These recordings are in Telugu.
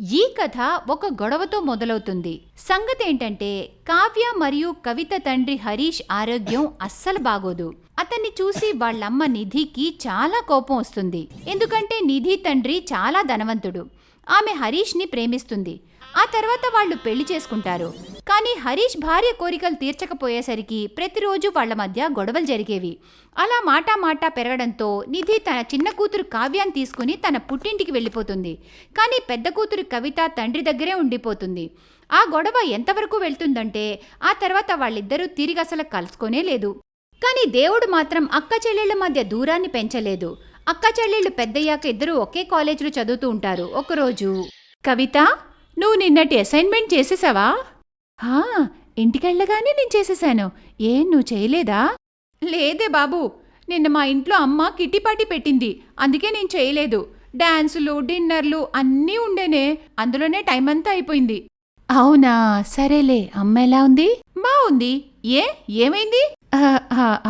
ఈ కథ ఒక గొడవతో మొదలవుతుంది. సంగతేంటంటే కావ్య మరియు కవిత తండ్రి హరీష్ ఆరోగ్యం అస్సలు బాగోదు. అతన్ని చూసి వాళ్ళమ్మ నిధికి చాలా కోపం వస్తుంది. ఎందుకంటే నిధి తండ్రి చాలా ధనవంతుడు. ఆమె హరీష్ని ప్రేమిస్తుంది. ఆ తర్వాత వాళ్ళు పెళ్లి చేసుకుంటారు. కానీ హరీష్ భార్య కోరికలు తీర్చకపోయేసరికి ప్రతిరోజు వాళ్ల మధ్య గొడవలు జరిగేవి. అలా మాటా పెరగడంతో నిధి తన చిన్న కూతురు కావ్యాన్ని తీసుకుని తన పుట్టింటికి వెళ్ళిపోతుంది. కానీ పెద్ద కూతురు కవిత తండ్రి దగ్గరే ఉండిపోతుంది. ఆ గొడవ ఎంతవరకు వెళ్తుందంటే ఆ తర్వాత వాళ్ళిద్దరూ తిరిగి అసలు కలుసుకోనే లేదు. కానీ దేవుడు మాత్రం అక్క చెల్లెళ్ల మధ్య దూరాన్ని పెంచలేదు. అక్క చెల్లెళ్ళు పెద్దయ్యాక ఇద్దరూ ఒకే కాలేజీలో చదువుతూ ఉంటారు. ఒకరోజు, కవిత, నువ్వు నిన్నటి అసైన్మెంట్ చేసేసావా? ఇంటికెళ్ళగానే నేను చేసేసాను. నువ్వు చేయలేదా? లేదే బాబు, నిన్న మా ఇంట్లో అమ్మ కిట్టిపాటి పెట్టింది, అందుకే నేను చేయలేదు. డాన్సులు, డిన్నర్లు అన్నీ ఉండేనే, అందులోనే టైం అంతా అయిపోయింది. అవునా, సరేలే. అమ్మ ఎలా ఉంది? బావుంది. ఏమైంది?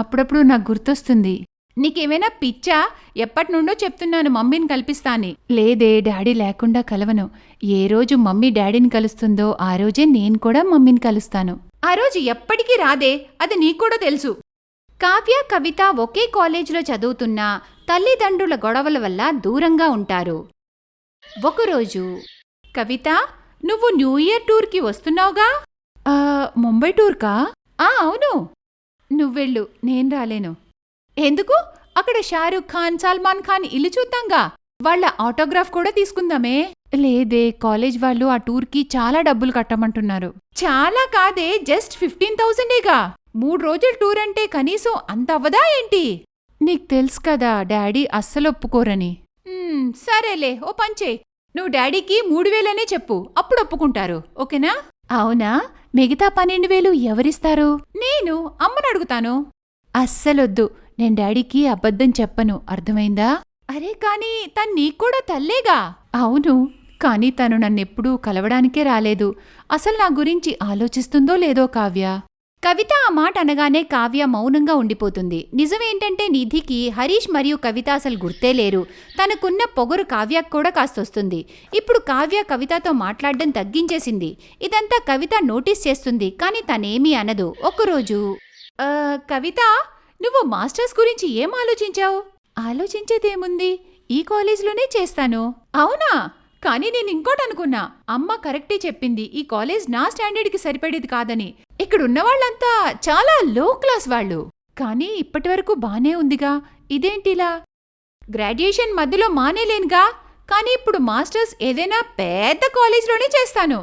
అప్పుడప్పుడు నాకు గుర్తొస్తుంది. నీకేమైనా పిచ్చా? ఎప్పటి నుండో చెప్తున్నాను మమ్మీని కల్పిస్తాని. లేదే, డాడీ లేకుండా కలవను. ఏ రోజు మమ్మీ డాడీని కలుస్తుందో ఆ రోజే నేను కూడా మమ్మీని కలుస్తాను. ఆ రోజు ఎప్పటికీ రాదే, అది నీకూడా తెలుసు. కావ్య, కవిత ఒకే కాలేజీలో చదువుతున్నా తల్లిదండ్రుల గొడవల వల్ల దూరంగా ఉంటారు. ఒకరోజు, కవిత, నువ్వు న్యూ ఇయర్ టూర్కి వస్తున్నావుగా? ముంబై టూర్కా? అవును. నువ్వెళ్ళు, నేను రాలేను. ఎందుకు? అక్కడ షారూఖ్ ఖాన్, సల్మాన్ ఖాన్ ఇల్లు చూద్దాంగా. వాళ్ళ ఆటోగ్రాఫ్ కూడా తీసుకుందామే. లేదే, కాలేజ్ వాళ్ళు ఆ టూర్కి చాలా డబ్బులు కట్టమంటున్నారు. చాలా కాదే, జస్ట్ 15,000గా. 3 రోజుల టూర్ అంటే కనీసం అంత అవ్వదా ఏంటి? నీకు తెలుసు కదా, డాడీ అస్సలు ఒప్పుకోరని. సరేలే, ఓ పంచే. నువ్వు డాడీకి 3,000 చెప్పు, అప్పుడు ఒప్పుకుంటారు. ఓకేనా? అవునా? మిగతా 12,000 ఎవరిస్తారు? నేను అమ్మను అడుగుతాను. అస్సలొద్దు, నేను డాడీకి అబద్ధం చెప్పను, అర్థమైందా? అరే కానీ తను నీకూడా తల్లేగా. అవును, కానీ తను నన్నెప్పుడూ కలవడానికే రాలేదు. అసలు నా గురించి ఆలోచిస్తుందో లేదో కావ్య. కవిత ఆ మాట అనగానే కావ్య మౌనంగా ఉండిపోతుంది. నిజమేంటంటే నిధికి హరీష్ మరియు కవిత అసలు గుర్తే లేరు. తనకున్న పొగరు కావ్యకు కూడా కాస్తొస్తుంది. ఇప్పుడు కావ్య కవితతో మాట్లాడడం తగ్గించేసింది. ఇదంతా కవిత నోటీస్ చేస్తుంది, కానీ తనేమీ అనదు. ఒకరోజు, కవిత, నువ్వు మాస్టర్స్ గురించి ఏం ఆలోచించావు? ఆలోచించేదేముంది, ఈ కాలేజ్లోనే చేస్తాను. అవునా? కానీ నేను ఇంకోటనుకున్నా. అమ్మ కరెక్టే చెప్పింది, ఈ కాలేజ్ నా స్టాండర్డ్కి సరిపడేది కాదని. ఇక్కడున్నవాళ్లంతా చాలా లో క్లాస్ వాళ్ళు. కానీ ఇప్పటివరకు బానే ఉందిగా, ఇదేంటిలా? గ్రాడ్యుయేషన్ మధ్యలో మానేలేనుగా, కానీ ఇప్పుడు మాస్టర్స్ ఏదైనా పెద్ద కాలేజ్లోనే చేస్తాను.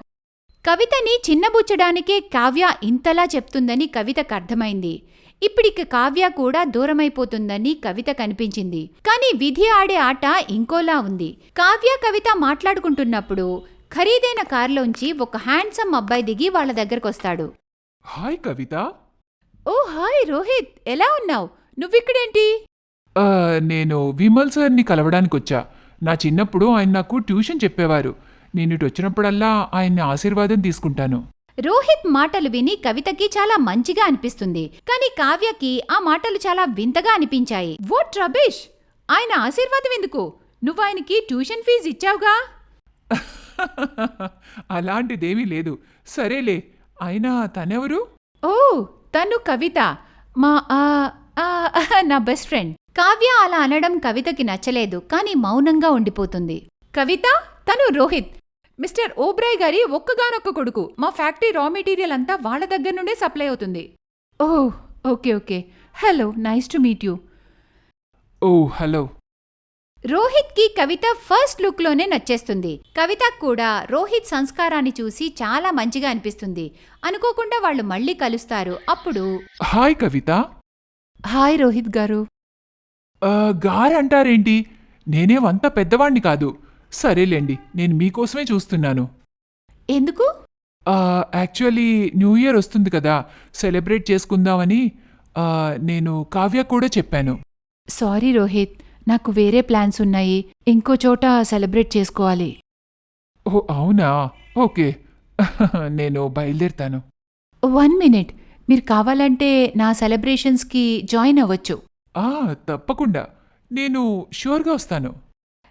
కవితని చిన్నబుచ్చడానికే కావ్య ఇంతలా చెప్తుందని కవితకు అర్థమైంది. ఇప్పుడిక కావ్య కూడా దూరమైపోతుందని కవిత కనిపించింది. కానీ విధి ఆడే ఆట ఇంకోలా ఉంది. కావ్య, కవిత మాట్లాడుకుంటున్నప్పుడు ఖరీదైన కారులోంచి ఒక హ్యాండ్సమ్ అబ్బాయి దిగి వాళ్ల దగ్గరకొస్తాడు. హాయ్ కవిత. ఓ హాయ్ రోహిత్, ఎలా ఉన్నావు? నువ్విక్కడేంటి? నేను విమల్ సార్ని కలవడానికొచ్చా. నా చిన్నప్పుడు ఆయన నాకు ట్యూషన్ చెప్పేవారు. నేనిటు వచ్చినప్పుడల్లా ఆయన్ని ఆశీర్వాదం తీసుకుంటాను. రోహిత్ మాటలు విని కవితకి చాలా మంచిగా అనిపిస్తుంది. కానీ కావ్యకి ఆ మాటలు చాలా వింతగా అనిపించాయి. What rubbish! ఆయన ఆశీర్వాదం ఎందుకు? నువ్వు ఆయనకి ట్యూషన్ ఫీజు ఇచ్చావుగా. అలాంటిదేమీ లేదు. సరేలే, అయినా తనెవరు? ఓ, తను కవిత, మా నా బెస్ట్ ఫ్రెండ్. కావ్య అలా అనడం కవితకి నచ్చలేదు, కానీ మౌనంగా ఉండిపోతుంది. కవిత, తను రోహిత్, మిస్టర్ ఓబ్రాయ్ గారి ఒక్కగానొక్క కొడుకు. మా ఫ్యాక్టరీ రా మెటీరియల్ అంతా వాళ్ళ దగ్గర నుండే సప్లై అవుతుంది. Oh, okay. Hello, nice to meet you. Oh hello. రోహిత్కి కవిత ఫస్ట్ లుక్లోనే నచ్చేస్తుంది. కవిత కూడా రోహిత్ సంస్కారాన్ని చూసి చాలా మంచిగా అనిపిస్తుంది. అనుకోకుండా వాళ్ళు మళ్ళీ కలుస్తారు. అప్పుడు, హాయ్ కవిత. హాయ్ రోహిత్ గారు. గారంటారేంటి? నేనేమంత పెద్దవాణ్ణి కాదు. సరేలేండి, నేను మీకోసమే చూస్తున్నాను. ఎందుకు? యాక్చువల్లీ న్యూ ఇయర్ వస్తుంది కదా, సెలబ్రేట్ చేసుకుందామని నేను కావ్య కూడా చెప్పాను. సారీ రోహిత్, నాకు వేరే ప్లాన్స్ ఉన్నాయి. ఇంకో చోట సెలబ్రేట్ చేసుకోవాలి. ఓ అవునా, ఓకే. నేను బయలుదేరుతాను. 1 మినిట్, మీరు కావాలంటే నా సెలబ్రేషన్స్కి జాయిన్ అవ్వచ్చు. తప్పకుండా, నేను ష్యూర్గా వస్తాను.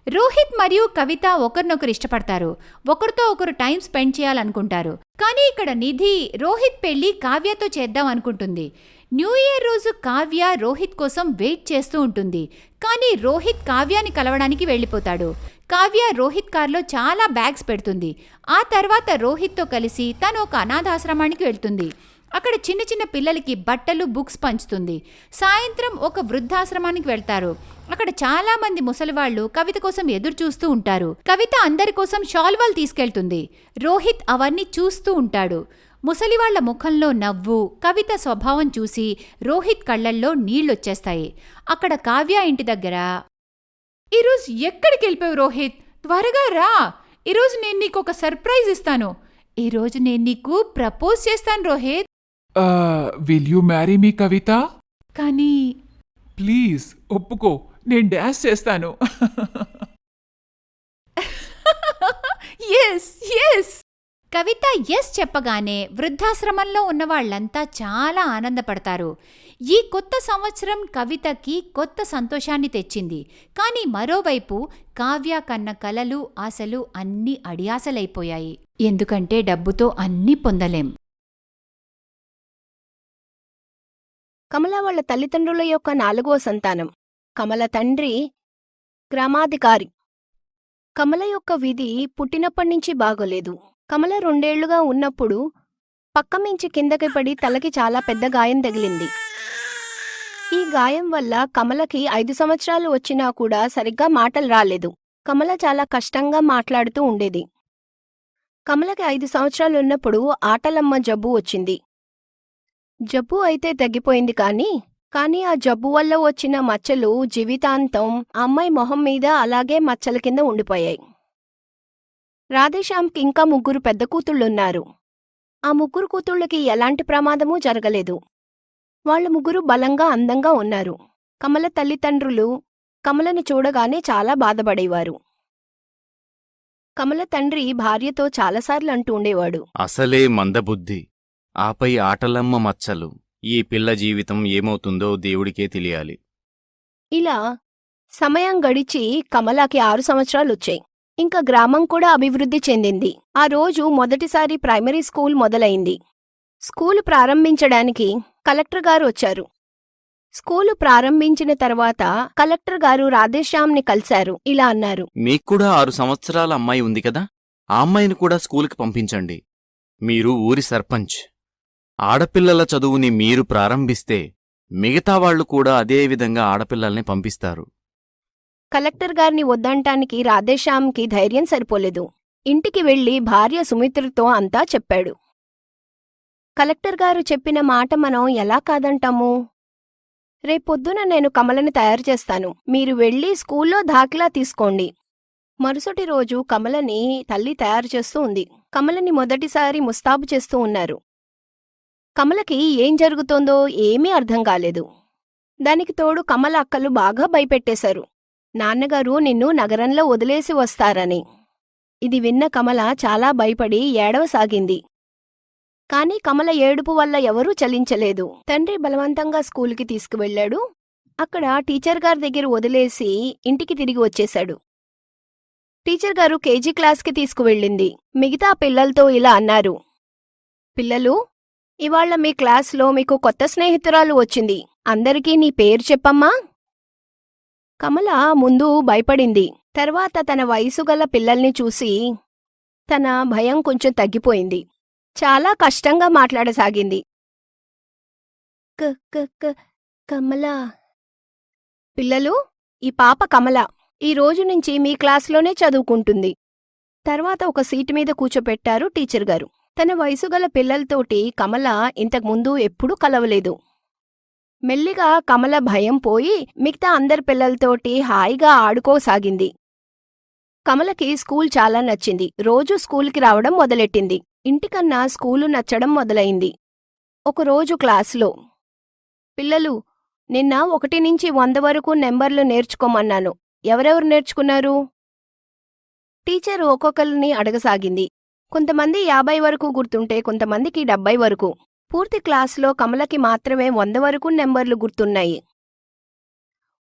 రోహిత్ మరియు కవిత ఒకరినొకరు ఇష్టపడతారు. ఒకరితో ఒకరు టైం స్పెండ్ చేయాలనుకుంటారు. కానీ ఇక్కడ నిధి రోహిత్ పెళ్లి కావ్యతో చేద్దాం అనుకుంటుంది. న్యూ ఇయర్ రోజు కావ్య రోహిత్ కోసం వెయిట్ చేస్తూ ఉంటుంది. కానీ రోహిత్ కావ్యాని కలవడానికి వెళ్ళిపోతాడు. కావ్య రోహిత్ కార్లో చాలా బ్యాగ్స్ పెడుతుంది. ఆ తర్వాత రోహిత్తో కలిసి తను ఒక అనాథాశ్రమానికి వెళ్తుంది. అక్కడ చిన్న చిన్న పిల్లలకి బట్టలు, బుక్స్ పంచుతుంది. సాయంత్రం ఒక వృద్ధాశ్రమానికి వెళ్తారు. అక్కడ చాలా మంది ముసలివాళ్లు కవిత కోసం ఎదురు చూస్తూ ఉంటారు. కవిత అందరి కోసం షాల్వాలు తీసుకెళ్తుంది. రోహిత్ అవన్నీ చూస్తూ ఉంటాడు. ముసలివాళ్ల ముఖంలో నవ్వు, కవిత స్వభావం చూసి రోహిత్ కళ్లల్లో నీళ్లొచ్చేస్తాయి. అక్కడ కావ్య ఇంటి దగ్గర, ఈరోజు ఎక్కడికి వెళ్ళిపోయావు రోహిత్? త్వరగా రా, ఈరోజు నేను నీకు ఒక సర్ప్రైజ్ ఇస్తాను. ఈరోజు నేను నీకు ప్రపోజ్ చేస్తాను Rohit. Will you marry me Kavitha? కానీ ప్లీజ్ ఒప్పుకో, నేను డాన్స్ చేస్తాను. Yes yes. కవిత ఎస్ చెప్పగానే వృద్ధాశ్రమంలో ఉన్న వాళ్ళంతా చాలా ఆనందపడతారు. ఈ కొత్త సంవత్సరం కవితకి కొత్త సంతోషాన్ని తెచ్చింది. కానీ మరోవైపు కావ్య కన్న కలలు, ఆశలు అన్నీ అడియాసలైపోయాయి. ఎందుకంటే డబ్బుతో అన్నీ పొందలేం. కమల వాళ్ళ తల్లిదండ్రుల యొక్క 4వ సంతానం. కమల తండ్రి గ్రామాధికారి. కమల యొక్క విధి పుట్టినప్పటినుంచి బాగోలేదు. కమల 2 ఏళ్లుగా ఉన్నప్పుడు పక్కమించి కిందకి పడి తలకి చాలా పెద్ద గాయం తగిలింది. ఈ గాయం వల్ల కమలకి 5 సంవత్సరాలు వచ్చినా కూడా సరిగ్గా మాటలు రాలేదు. కమల చాలా కష్టంగా మాట్లాడుతూ ఉండేది. కమలకి 5 సంవత్సరాలు ఉన్నప్పుడు ఆటలమ్మ జబ్బు వచ్చింది. జబ్బు అయితే తగ్గిపోయింది కానీ ఆ జబ్బు వల్ల వచ్చిన మచ్చలు జీవితాంతం ఆ అమ్మాయి మొహం మీద అలాగే మచ్చల కింద ఉండిపోయాయి. రాధేశ్యామ్కి ఇంకా 3 పెద్ద కూతుళ్లున్నారు. ఆ 3 కూతుళ్ళకి ఎలాంటి ప్రమాదమూ జరగలేదు. వాళ్ళ 3 బలంగా, అందంగా ఉన్నారు. కమల తల్లిదండ్రులు కమలని చూడగానే చాలా బాధపడేవారు. కమల తండ్రి భార్యతో చాలాసార్లు అంటూ ఉండేవాడు, అసలే మందబుద్ధి, ఆపై ఆటలమ్మ మచ్చలు. ఈ పిల్ల జీవితం ఏమవుతుందో దేవుడికే తెలియాలి. ఇలా సమయం గడిచి కమలాకి 6 సంవత్సరాలొచ్చాయి. ఇంకా గ్రామం కూడా అభివృద్ధి చెందింది. ఆ రోజు మొదటిసారి ప్రైమరీ స్కూల్ మొదలైంది. స్కూలు ప్రారంభించడానికి కలెక్టర్ గారు వచ్చారు. స్కూలు ప్రారంభించిన తర్వాత కలెక్టర్ గారు రాధేశ్యామ్ని కలిశారు. ఇలా అన్నారు, మీక్కూడా 6 సంవత్సరాల అమ్మాయి ఉంది కదా, ఆ అమ్మాయిని కూడా స్కూలుకి పంపించండి. మీరు ఊరి సర్పంచ్. ఆడపిల్లల చదువుని మీరు ప్రారంభిస్తే మిగతా వాళ్లు కూడా అదే విధంగా ఆడపిల్లల్ని పంపిస్తారు. కలెక్టర్ గారిని వద్దంటానికి రాధేశ్యామ్కి ధైర్యం సరిపోలేదు. ఇంటికి వెళ్లి భార్య సుమిత్రతో అంతా చెప్పాడు. కలెక్టర్ గారు చెప్పిన మాట మనం ఎలా కాదంటాము? రేపొద్దున నేను కమలని తయారు చేస్తాను. మీరు వెళ్లి స్కూల్లో దాఖలా తీసుకోండి. మరుసటి రోజు కమలని తల్లి తయారు చేస్తూ ఉంది. కమలని మొదటిసారి ముస్తాబు చేస్తూ ఉన్నారు. కమలకి ఏం జరుగుతోందో ఏమీ అర్థం కాలేదు. దానికి తోడు కమల అక్కలు బాగా భయపెట్టేశారు. నాన్నగారు నిన్ను నగరంలో వదిలేసి వస్తారని. ఇది విన్న కమల చాలా భయపడి ఏడవసాగింది. కాని కమల ఏడుపు వల్ల ఎవరూ చలించలేదు. తండ్రి బలవంతంగా స్కూలుకి తీసుకువెళ్లాడు. అక్కడ టీచర్ గారి దగ్గర వదిలేసి ఇంటికి తిరిగి వచ్చేశాడు. టీచర్ గారు కేజీ క్లాస్కి తీసుకువెళ్ళింది. మిగతా పిల్లలతో ఇలా అన్నారు, పిల్లలు, ఇవాళ్ల మీ క్లాస్లో మీకు కొత్త స్నేహితురాలు వచ్చింది. అందరికీ నీ పేరు చెప్పమ్మా. కమల ముందు భయపడింది. తర్వాత తన వయసుగల పిల్లల్ని చూసి తన భయం కొంచెం తగ్గిపోయింది. చాలా కష్టంగా మాట్లాడసాగింది. కమల. పిల్లలు, ఈ పాప కమల. ఈ రోజు నుంచి మీ క్లాస్లోనే చదువుకుంటుంది. తర్వాత ఒక సీటు మీద కూర్చోపెట్టారు టీచర్ గారు. తన వయసుగల పిల్లలతోటి కమల ఇంతకుముందు ఎప్పుడూ కలవలేదు. మెల్లిగా కమల భయం పోయి మిగతా అందరి పిల్లలతోటి హాయిగా ఆడుకోసాగింది. కమలకి స్కూల్ చాలా నచ్చింది. రోజూ స్కూల్కి రావడం మొదలెట్టింది. ఇంటికన్నా స్కూలు నచ్చడం మొదలైంది. ఒకరోజు క్లాసులో, పిల్లలు, నిన్న 1 నుంచి 100 వరకు నెంబర్లు నేర్చుకోమన్నాను. ఎవరెవరు నేర్చుకున్నారు? టీచరు ఒక్కొక్కరిని అడగసాగింది. కొంతమంది 50 వరకు గుర్తుంటే కొంతమందికి 70 వరకు. పూర్తి క్లాసులో కమలకి మాత్రమే 100 వరకు నెంబర్లు గుర్తున్నాయి.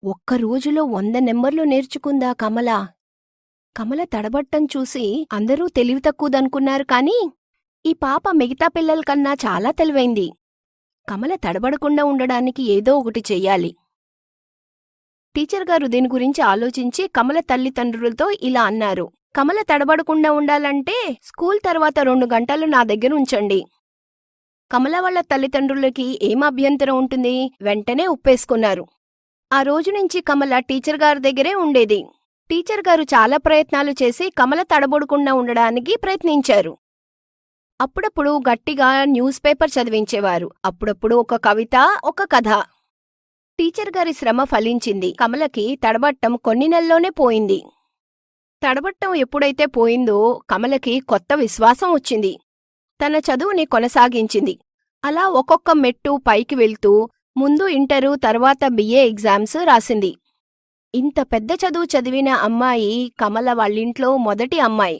ఒక్క రోజులో 100 నెంబర్లు నేర్చుకుందా కమల? కమల తడబట్టం చూసి అందరూ తెలివి తక్కువదనుకున్నారు కాని ఈ పాప మిగతా పిల్లల కన్నా చాలా తెలివైంది. కమల తడబడకుండా ఉండడానికి ఏదో ఒకటి చెయ్యాలి. టీచర్ గారు దీని గురించి ఆలోచించి కమల తల్లిదండ్రులతో ఇలా అన్నారు. కమల తడబడకుండా ఉండాలంటే స్కూల్ తర్వాత 2 గంటలు నా దగ్గర ఉంచండి. కమల వాళ్ళ తల్లిదండ్రులకి ఏం అభ్యంతరం ఉంటుంది? వెంటనే ఒప్పేసుకున్నారు. ఆ రోజు నుంచి కమల టీచర్ గారి దగ్గరే ఉండేది. టీచర్ గారు చాలా ప్రయత్నాలు చేసి కమల తడబడకుండా ఉండడానికి ప్రయత్నించారు. అప్పుడప్పుడు గట్టిగా న్యూస్ పేపర్ చదివించేవారు. అప్పుడప్పుడు ఒక కవిత, ఒక కథ. టీచర్ గారి శ్రమ ఫలించింది. కమలకి తడబట్టం కొన్ని నెలల్లోనే పోయింది. తడబట్టం ఎప్పుడైతే పోయిందో కమలకి కొత్త విశ్వాసం వచ్చింది. తన చదువుని కొనసాగించింది. అలా ఒక్కొక్క మెట్టు పైకి వెళ్తూ ముందు ఇంటరు, తర్వాత బిఏ ఎగ్జామ్స్ రాసింది. ఇంత పెద్ద చదువు చదివిన అమ్మాయి కమల వాళ్ళింట్లో మొదటి అమ్మాయి.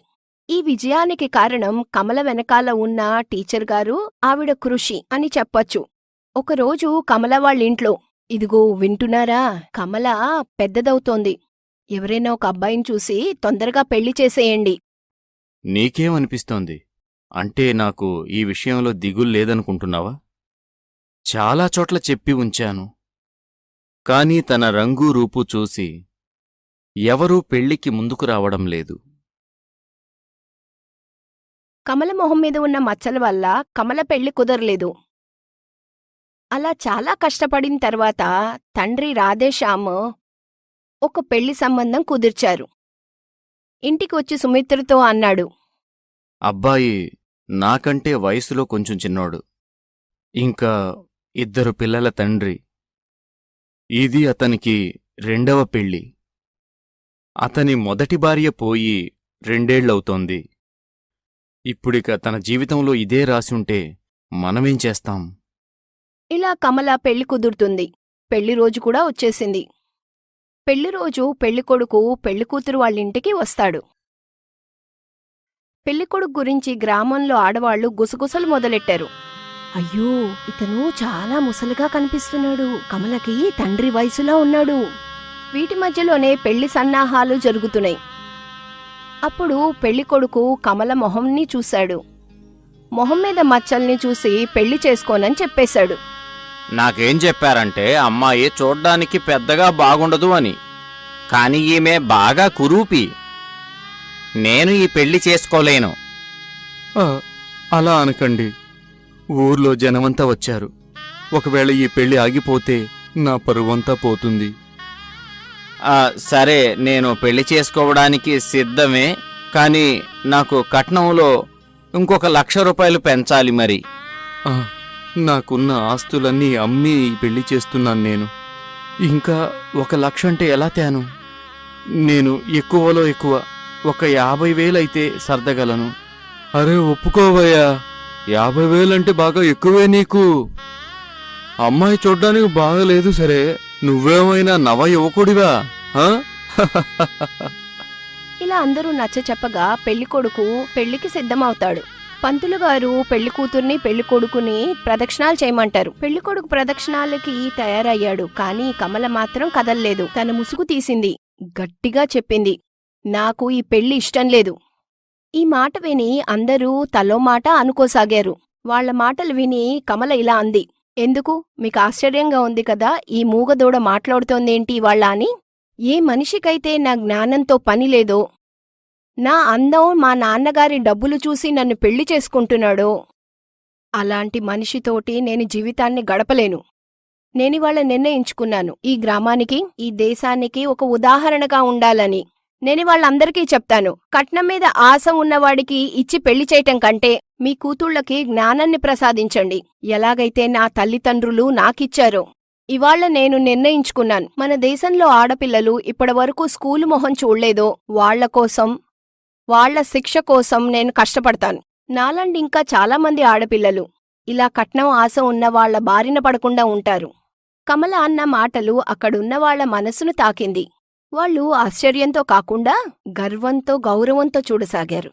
ఈ విజయానికి కారణం కమల వెనకాల ఉన్న టీచర్ గారు, ఆవిడ కృషి అని చెప్పొచ్చు. ఒకరోజు కమల వాళ్ళింట్లో, ఇదిగో వింటున్నారా, కమల పెద్దదవుతోంది. ఎవరైనా ఒక అబ్బాయిని చూసి తొందరగా పెళ్లి చేసేయండి. నీకేమనిపిస్తోంది? అంటే నాకు ఈ విషయంలో దిగులు లేదనుకుంటున్నావా? చాలా చోట్ల చెప్పి ఉంచాను. కాని తన రంగు రూపు చూసి ఎవరూ పెళ్లికి ముందుకు రావడం లేదు. కమల మొహం మీద ఉన్న మచ్చల వల్ల కమల పెళ్లి కుదరలేదు. అలా చాలా కష్టపడిన తర్వాత తండ్రి రాధేశ్యామ్ ఒక పెళ్లి సంబంధం కుదిర్చారు. ఇంటికి వచ్చి సుమిత్రతో అన్నాడు, అబ్బాయి నాకంటే వయసులో కొంచెం చిన్నోడు. ఇంకా 2 పిల్లల తండ్రి. ఇది అతనికి 2వ పెళ్లి. అతని మొదటి భార్య పోయి 2 ఏళ్లవుతోంది. ఇప్పుడిక తన జీవితంలో ఇదే రాసుంటే మనమేం చేస్తాం? ఇలా కమల పెళ్లి కుదురుతుంది. పెళ్లి రోజు కూడా వచ్చేసింది. పెళ్లి రోజు పెళ్లికొడుకు పెళ్లికూతురు వాళ్ళింటికి వస్తాడు. పెళ్లికొడుకు గురించి గ్రామంలో ఆడవాళ్లు గుసగుసలు మొదలెట్టారు. అయ్యో, ఇతను చాలా ముసలిగా కనిపిస్తున్నాడు, కమలకి తండ్రి వయసులో ఉన్నాడు. వీటి మధ్యలోనే పెళ్లి సన్నాహాలు జరుగుతున్నాయి. అప్పుడు పెళ్లికొడుకు కమల మొహంని చూశాడు. మొహం మీద మచ్చల్ని చూసి పెళ్లి చేసుకోనని చెప్పేశాడు. నాకేం చెప్పారంటే అమ్మాయి చూడ్డానికి పెద్దగా బాగుండదు అని. కాని ఈమె బాగా కురూపి. నేను ఈ పెళ్లి చేసుకోలేను. అలా అనకండి. ఊర్లో జనమంతా వచ్చారు. ఒకవేళ ఈ పెళ్లి ఆగిపోతే నా పరువంతా పోతుంది. సరే, నేను పెళ్లి చేసుకోవడానికి సిద్ధమే. కాని నాకు కట్నంలో ఇంకొక 1,00,000 రూపాయలు పెంచాలి మరి. నాకున్న ఆస్తులన్నీ అమ్మి పెళ్లి చేస్తున్నాను నేను. ఇంకా 1,00,000 అంటే ఎలా తేను? నేను ఎక్కువలో ఎక్కువ ఒక 50,000 అయితే సర్దగలను. అరే ఒప్పుకోవయ్యా, 50,000 అంటే బాగా ఎక్కువే నీకు. అమ్మాయి చూడ్డానికి బాగలేదు సరే, నువ్వేమైనా నవ యువకుడివా? ఇలా అందరూ నచ్చ చెప్పగా పెళ్లికొడుకు పెళ్లికి సిద్ధమవుతాడు. పంతులుగారు పెళ్లికూతుర్ని పెళ్లికొడుకుని ప్రదక్షిణాలు చేయమంటారు. పెళ్లికొడుకు ప్రదక్షిణాలకి తయారయ్యాడు. కాని కమల మాత్రం కదల్లేదు. తన ముసుగు తీసింది. గట్టిగా చెప్పింది, నాకు ఈ పెళ్లి ఇష్టం లేదు. ఈ మాట విని అందరూ తలో మాట అనుకోసాగారు. వాళ్ల మాటలు విని కమల ఇలా అంది, ఎందుకు మీకు ఆశ్చర్యంగా ఉంది కదా, ఈ మూగదూడ మాట్లాడుతోందేంటి ఇవాళ్ళ అని? ఏ మనిషికైతే నా జ్ఞానంతో పని లేదో, నా అందం మా నాన్నగారి డబ్బులు చూసి నన్ను పెళ్లి చేసుకుంటున్నాడో, అలాంటి మనిషితోటి నేను జీవితాన్ని గడపలేను. నేనివాళ నిర్ణయించుకున్నాను, ఈ గ్రామానికి, ఈ దేశానికి ఒక ఉదాహరణగా ఉండాలని. నేనివాళ్ళందరికీ చెప్తాను, కట్నం మీద ఆశ ఉన్నవాడికి ఇచ్చి పెళ్లి చేయటం కంటే మీ కూతుళ్లకి జ్ఞానాన్ని ప్రసాదించండి. ఎలాగైతే నా తల్లిదండ్రులు నాకిచ్చారో. ఇవాళ నేను నిర్ణయించుకున్నాను, మన దేశంలో ఆడపిల్లలు ఇప్పటివరకు స్కూలు మొహం చూడలేదో వాళ్ల కోసం, వాళ్ల శిక్ష కోసం నేను కష్టపడతాను. నాలాంటి ఇంకా చాలామంది ఆడపిల్లలు ఇలా కట్నం ఆశ ఉన్న వాళ్ల బారిన పడకుండా ఉంటారు. కమల అన్న మాటలు అక్కడున్న వాళ్ల మనసును తాకింది. వాళ్ళు ఆశ్చర్యంతో కాకుండా గర్వంతో, గౌరవంతో చూడసాగారు.